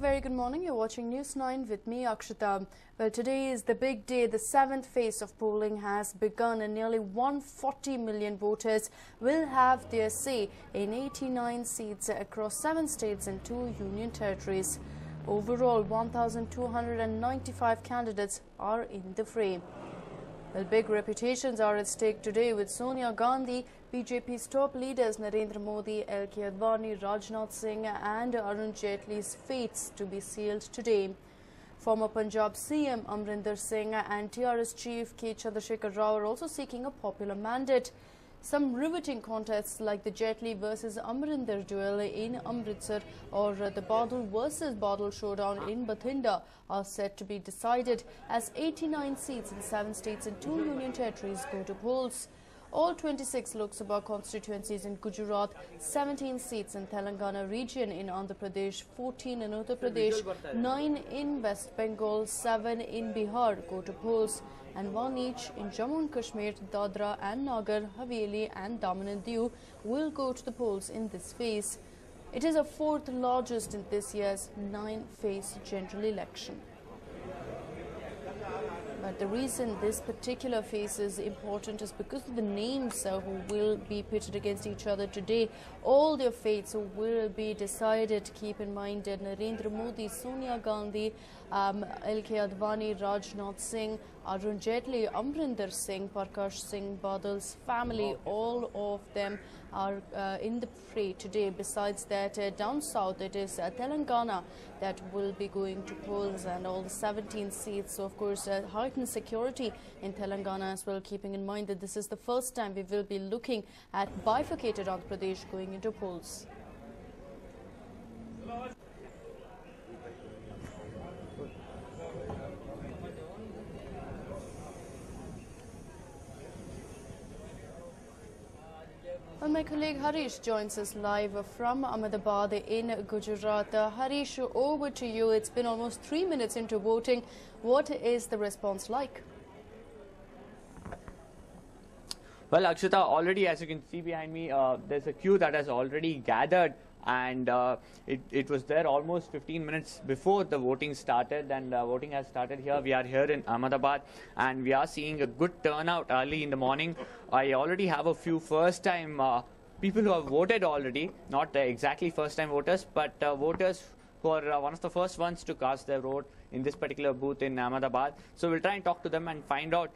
very good morning. You're watching News 9 with me, Akshita. Well, today is the big day. The seventh phase of polling has begun and nearly 140 million voters will have their say in 89 seats across 7 states and 2 union territories. Overall, 1,295 candidates are in the fray. Well, big reputations are at stake today with Sonia Gandhi, BJP's top leaders Narendra Modi, L.K. Advani, Rajnath Singh and Arun Jaitley's fates to be sealed today. Former Punjab CM Amrinder Singh and TRS chief K. Chandrasekhar Rao are also seeking a popular mandate. Some riveting contests like the Jaitley versus Amrinder duel in Amritsar or the Badal versus Badal showdown in Bathinda are set to be decided as 89 seats in 7 states and 2 union territories go to polls. All 26 Lok Sabha constituencies in Gujarat, 17 seats in Telangana region in Andhra Pradesh, 14 in Uttar Pradesh, 9 in West Bengal, 7 in Bihar go to polls, and 1 each in Jammu and Kashmir, Dadra and Nagar Haveli and Daman and Diu will go to the polls in this phase. It is the 4th largest in this year's 9-phase general election. But the reason this particular phase is important is because of the names who will be pitted against each other today. All their fates will be decided. Keep in mind that Narendra Modi, Sonia Gandhi, L.K. Advani, Rajnath Singh, Arun Jaitley, Amrinder Singh, Prakash Singh Badal's family, all of them are in the fray today. Besides that, down south it is Telangana that will be going to polls and all the 17 seats. So of course heightened security in Telangana as well, keeping in mind that this is the first time we will be looking at bifurcated Andhra Pradesh going into polls. Well, my colleague Harish joins us live from Ahmedabad in Gujarat. Harish, over to you. It's been almost 3 minutes into voting. What is the response like? Well, Akshita, already as you can see behind me, there's a queue that has already gathered, and it was there almost 15 minutes before the voting started, and voting has started here. We are here in Ahmedabad and we are seeing a good turnout early in the morning. I already have a few first-time people who have voted already, not exactly first-time voters, but voters who are one of the first ones to cast their vote in this particular booth in Ahmedabad. So we'll try and talk to them and find out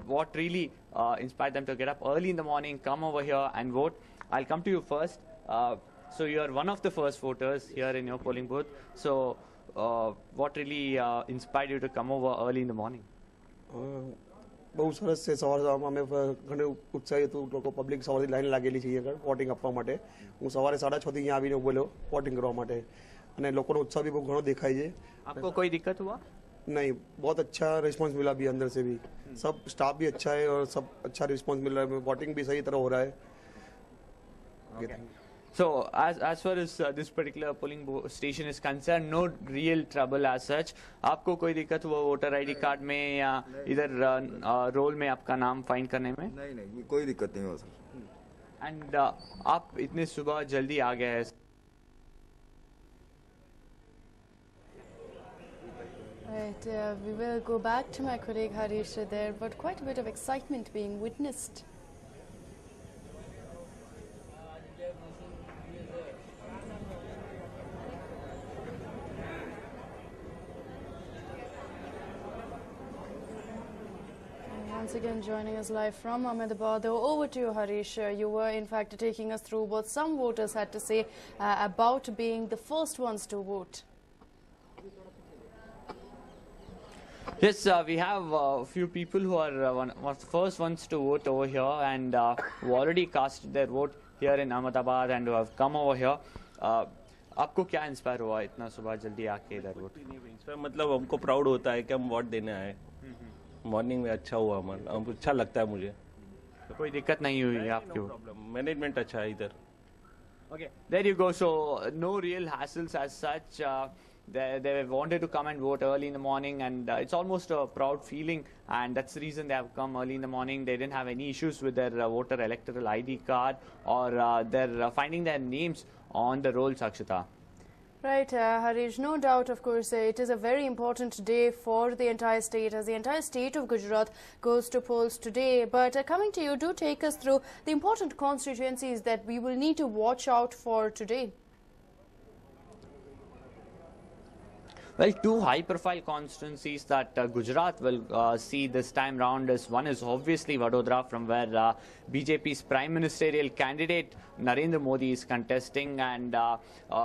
what really inspired them to get up early in the morning, come over here and vote. I'll come to you first. So you are one of the first voters here in your polling booth. So what really inspired you to come over early in the morning? બહુ સરસ છે. સવારે અમે ઘણું ઉત્સાહી હતું. લોકો public સવારથી લાઈન લાગેલી છે આગળ વોટિંગ આપવા માટે. હું સવારે 6:30 થી અહીંયા આવીને બોલ્યો વોટિંગ કરવા માટે અને લોકોનો ઉત્સાહ भी બહુ ઘણો દેખાય છે. आपको कोई दिक्कत हुआ? नहीं, बहुत अच्छा रिस्पांस मिला भी अंदर से भी. सब स्टाफ भी अच्छा है और सब अच्छा रिस्पांस मिल रहा है. वोटिंग भी सही तरह हो रहा है. So, as far as this particular polling station is concerned, no real trouble as such. आपको कोई दिक्कत हुआ वोटर आईडी कार्ड में या इधर रोल में आपका नाम फाइंड करने में? नहीं, कोई दिक्कत नहीं हुआ सर. एंड आप इतने सुबह जल्दी आ गए हैं. Right, we will go back to my colleague Harish there, but quite a bit of excitement being witnessed. Once again joining us live from Ahmedabad. Over to you, Harish. You were in fact taking us through what some voters had to say about being the first ones to vote. Yes, we have a few people who are one of the first ones to vote over here and who already cast their vote here in Ahmedabad and who have come over here. आपको क्या inspire हुआ इतना सुबह जल्दी आके इधर vote? Inspire मतलब हमको प्राउड होता है कि हम वोट देने आए. मॉर्निंग में अच्छा हुआ, हमारा अच्छा लगता है मुझे. तो कोई दिक्कत नहीं हुई आपको? मैनेजमेंट अच्छा है इधर. Okay, there you go. So no real hassles as such. They wanted to come and vote early in the morning, and it's almost a proud feeling, and that's the reason they have come early in the morning. They didn't have any issues with their voter electoral ID card or they're finding their names on the rolls, Akshita. Right, Harish, no doubt, of course, it is a very important day for the entire state as the entire state of Gujarat goes to polls today. But coming to you, do take us through the important constituencies that we will need to watch out for today. Well, two high-profile constituencies that Gujarat will see this time round is one is obviously Vadodara, from where BJP's prime ministerial candidate Narendra Modi is contesting, and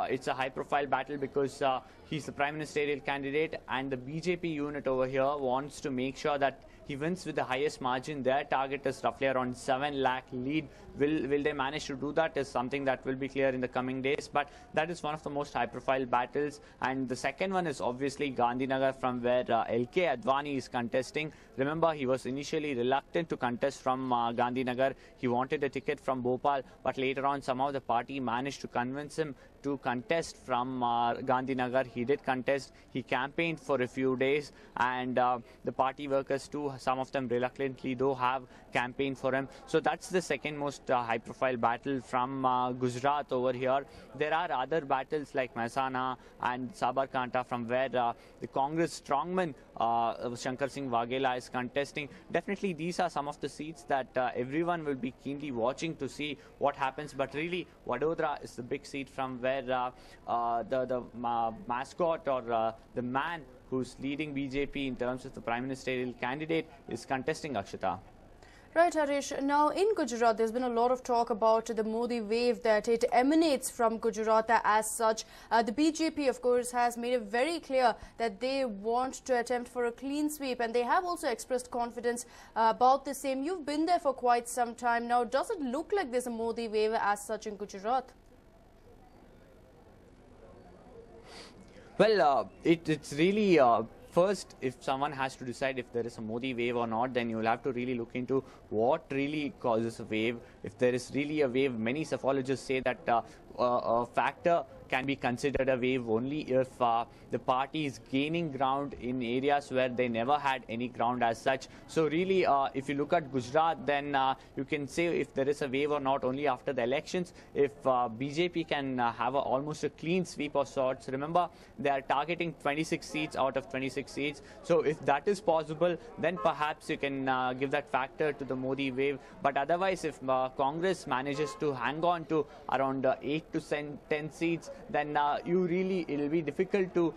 it's a high-profile battle because he's the prime ministerial candidate, and the BJP unit over here wants to make sure that he wins with the highest margin. Their target is roughly around 7 lakh lead. Will they manage to do that is something that will be clear in the coming days. But that is one of the most high-profile battles. And the second one is obviously Gandhinagar, from where LK Advani is contesting. Remember, he was initially reluctant to contest from Gandhinagar. He wanted a ticket from Bhopal, but later on somehow the party managed to convince him to contest from Gandhinagar. He did contest. He campaigned for a few days, and the party workers too, some of them reluctantly though, have campaigned for him. So that's the second most high-profile battle from Gujarat over here. There are other battles like Mehsana and Sabarkantha, from where the Congress strongman Shankar Singh Waghela is contesting. Definitely these are some of the seats that everyone will be keenly watching to see what happens. But really, Vadodara is the big seat, from where the mascot or the man who's leading BJP in terms of the prime ministerial candidate is contesting, Akshita. Right, Harish. Now, in Gujarat, there's been a lot of talk about the Modi wave, that it emanates from Gujarat as such. The BJP, of course, has made it very clear that they want to attempt for a clean sweep, and they have also expressed confidence about the same. You've been there for quite some time now. Does it look like there's a Modi wave as such in Gujarat? Well, it's really... First, if someone has to decide if there is a Modi wave or not, then you will have to really look into what really causes a wave. If there is really a wave, many psephologists say that a factor can be considered a wave only if the party is gaining ground in areas where they never had any ground as such. So really, if you look at Gujarat, then you can say if there is a wave or not only after the elections. If BJP can have almost a clean sweep of sorts. Remember, they are targeting 26 seats out of 26 seats. So if that is possible, then perhaps you can give that factor to the Modi wave. But otherwise, if Congress manages to hang on to around 8 to 10 seats, then it will be difficult to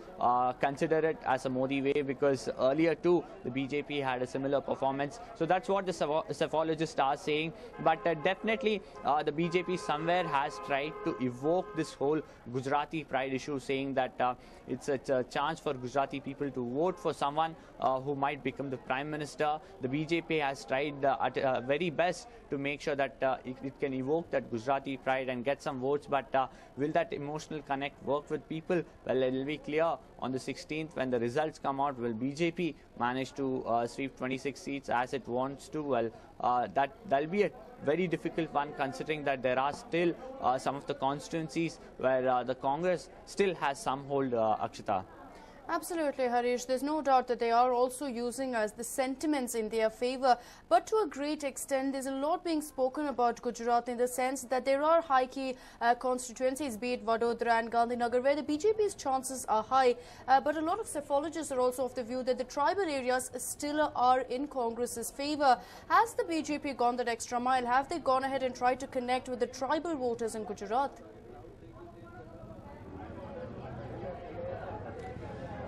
consider it as a Modi wave, because earlier too the BJP had a similar performance. So that's what the psephologists are saying. But definitely the BJP somewhere has tried to evoke this whole Gujarati pride issue, saying that it's a chance for Gujarati people to vote for someone who might become the Prime Minister. The BJP has tried at very best to make sure that it can evoke that Gujarati pride and get some votes. But will that emotional connect work with people? Well, it will be clear on the 16th when the results come out. Will BJP manage to sweep 26 seats as it wants to? Well, that'll be a very difficult one, considering that there are still some of the constituencies where the Congress still has some hold, Akshita. Absolutely, Harish. There's no doubt that they are also using the sentiments in their favor. But to a great extent, there's a lot being spoken about Gujarat in the sense that there are high-key constituencies, be it Vadodara and Gandhinagar, where the BJP's chances are high. But a lot of psephologists are also of the view that the tribal areas still are in Congress's favor. Has the BJP gone that extra mile? Have they gone ahead and tried to connect with the tribal voters in Gujarat?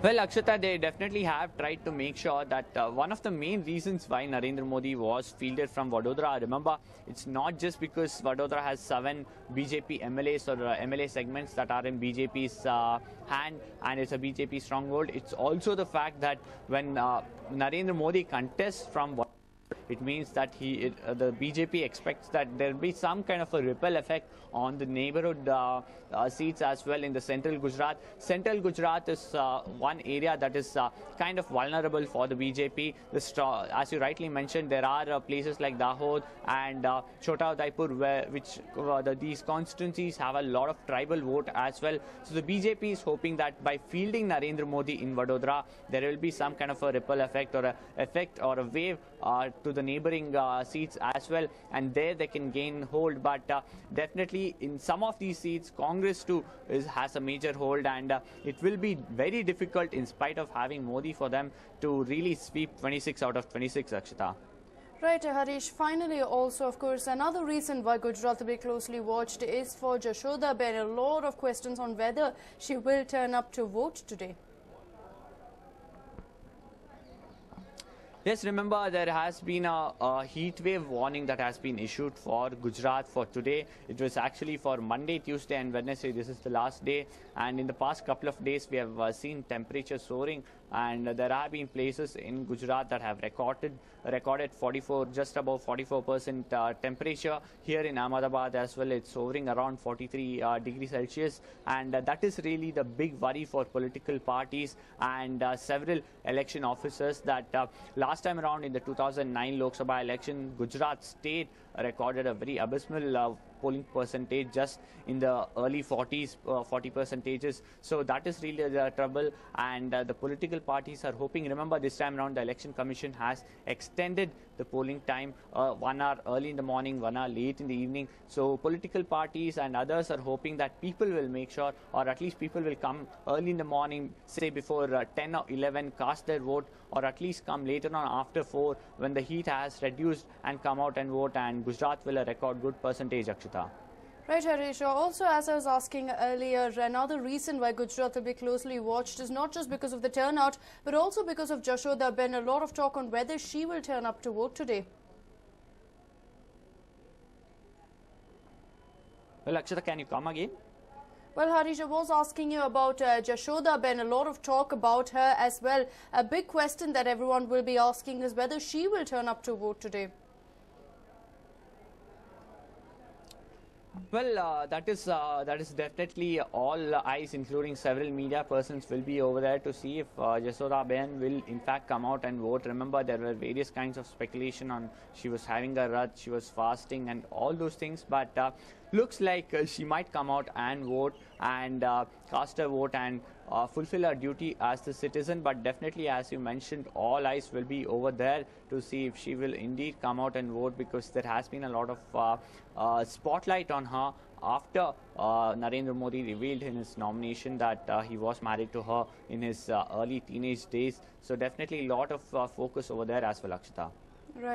Well, Akshata, they definitely have tried to make sure that one of the main reasons why Narendra Modi was fielded from Vadodara, remember, it's not just because Vadodara has 7 BJP MLAs or MLA segments that are in BJP's hand and it's a BJP stronghold. It's also the fact that when Narendra Modi contests from Vadodara, it means that the BJP expects that there will be some kind of a ripple effect on the neighborhood seats as well in the central Gujarat. Central Gujarat is one area that is kind of vulnerable for the BJP. As you rightly mentioned, there are places like Dahod and Chota Udaipur, these constituencies have a lot of tribal vote as well. So the BJP is hoping that by fielding Narendra Modi in Vadodara, there will be some kind of a ripple effect or a wave to the the neighboring seats as well, and there they can gain hold. But definitely in some of these seats, Congress too has a major hold, and it will be very difficult, in spite of having Modi, for them to really sweep 26 out of 26, Akshita. Right, Harish. Finally, also, of course, another reason why Gujarat will be closely watched is for Jashoda Ben. A lot of questions on whether she will turn up to vote today. Yes, remember there has been a heat wave warning that has been issued for Gujarat for today. It was actually for Monday, Tuesday and Wednesday. This is the last day, and in the past couple of days we have seen temperature soaring, and there have been places in Gujarat that have recorded 44, just above 44% temperature. Here in Ahmedabad as well, it's hovering around 43 degrees Celsius, and that is really the big worry for political parties and several election officers that last time around in the 2009 Lok Sabha election, Gujarat state recorded a very abysmal polling percentage, just in the early 40s, 40 percentages. So that is really the trouble, and the political parties are hoping. Remember, this time around the Election Commission has extended the polling time 1 hour early in the morning, 1 hour late in the evening. So political parties and others are hoping that people will make sure, or at least people will come early in the morning, say before 10 or 11, cast their vote, or at least come later on after 4 when the heat has reduced and come out and vote, and Gujarat will record good percentage, Akshita. Right, Harish. Also, as I was asking earlier, another reason why Gujarat will be closely watched is not just because of the turnout, but also because of Jashoda Ben. A lot of talk on whether she will turn up to vote today. Well, Akshita, can you come again? Well, Harish, I was asking you about Jashoda Ben. A lot of talk about her as well. A big question that everyone will be asking is whether she will turn up to vote today. Well, that is definitely all eyes, including several media persons, will be over there to see if Jashoda Ben will in fact come out and vote. Remember, there were various kinds of speculation on she was having a rut, she was fasting, and all those things. But looks like she might come out and vote and cast her vote and fulfill her duty as the citizen. But definitely, as you mentioned, all eyes will be over there to see if she will indeed come out and vote, because there has been a lot of spotlight on her after Narendra Modi revealed in his nomination that he was married to her in his early teenage days. So definitely a lot of focus over there as well, Akshita.